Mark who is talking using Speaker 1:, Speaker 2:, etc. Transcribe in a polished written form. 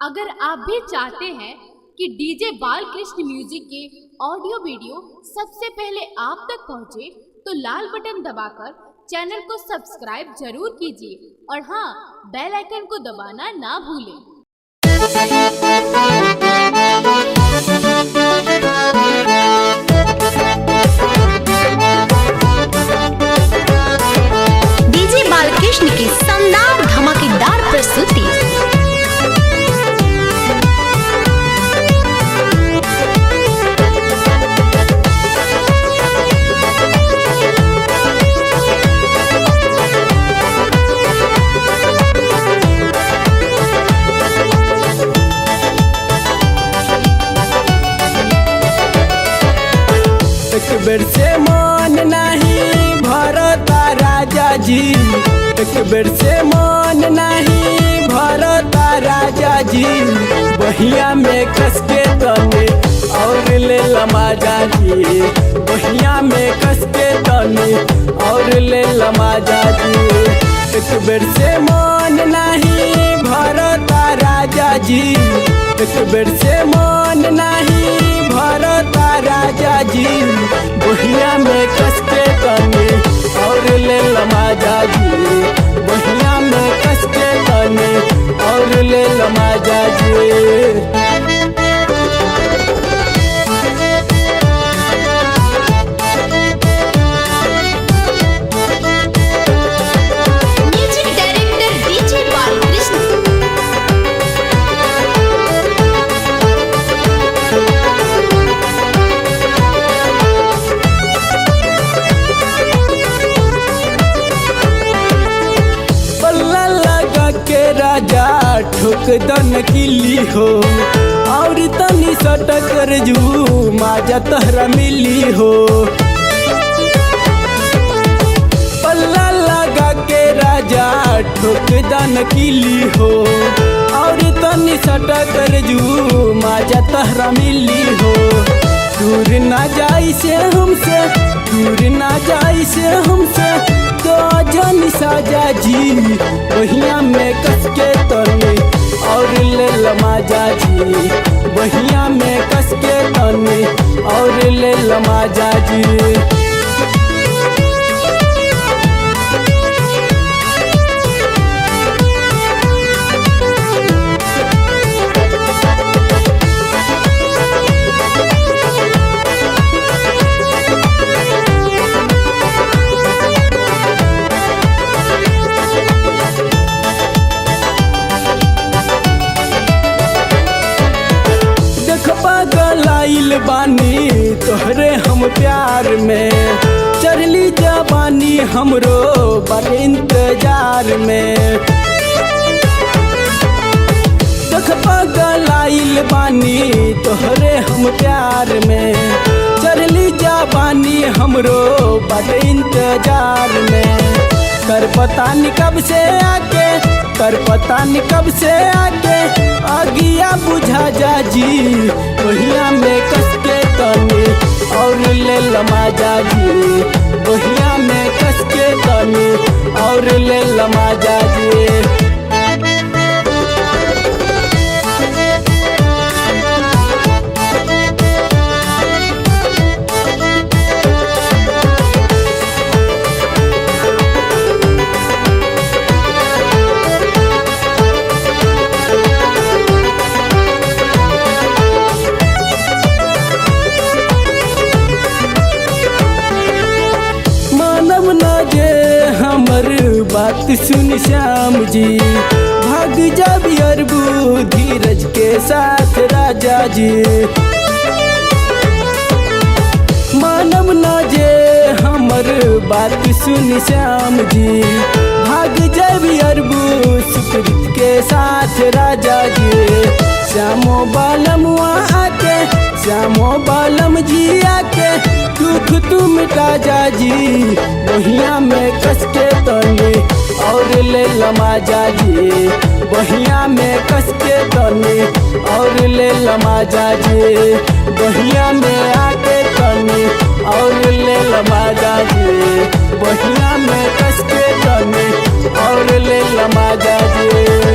Speaker 1: अगर आप भी चाहते हैं कि डीजे बालकृष्ण म्यूजिक के ऑडियो वीडियो सबसे पहले आप तक पहुंचे, तो लाल बटन दबाकर चैनल को सब्सक्राइब जरूर कीजिए और हाँ, बेल आइकन को दबाना ना भूलें।
Speaker 2: डीजे बालकृष्ण की शानदार धमाकेदार प्रस्तुति।
Speaker 3: एक बेर से मन नहीं भरता राजा जी, एक बेर से मन नहीं भरता राजा जी। बहिया में कस के तने और ले लमाजा जी, बहिया में कस के तने और ले लमाजा जी। एक बेर से मन नहीं भरता राजा जी, एक बेर से मन नहीं भरता राजा जी। बहिया में कस के तने और ले लमाजा जी, बहिया में कस के तने और ले लमाजा जी।
Speaker 2: Music director DJ Balkrishna.
Speaker 3: पल्ला लगा के राजा ठोक दन किली हो, और तनी सटक रजू माजा तहरा मिली हो। पल्ला लगा के राजा ठोक दन किली हो, और तनी सटक रजू माजा तहरा मिली हो। दूर ना जाई से हमसे, दूर ना जाई से हमसे तो जन साजा जी। बहिया में कस के तने और ले लमाजा जी, बहिया में कस के तने और ले लमाजा जी। पागलाइल बानी तोहरे हम प्यार में, चढ़ली जवानी हमरो बड़े इंतजार में। देख पागलाइल बानी तोहरे हम प्यार में, चढ़ली जवानी हमरो बड़े इंतजार में। कर पता नहीं कब से आके, कर पता नहीं कब से आके आगिया बुझा जा जी। बहिया में कस के तने और ले लमाजा जी, बहिया में कस के तने और ले लमाजा जी। मानव न जे हमर बात सुन श्याम जी, भाग जब अरबू धीरज के साथ राजा जी। मानव न जे हमर बात सुन श्याम जी, भाग जब अरबू सुकृत के साथ राजा जी। श्यामो बालम आके, श्यामो बालम जी आके दुख तू मिटा जा जी। बहिया में कस के तने और ले लमाजा जी, बहिया में कस के तने और ले लमाजा जी। बहिया में आके तने और ले लमाजा जी, बहिया में कस के तने और ले लमाजा जी।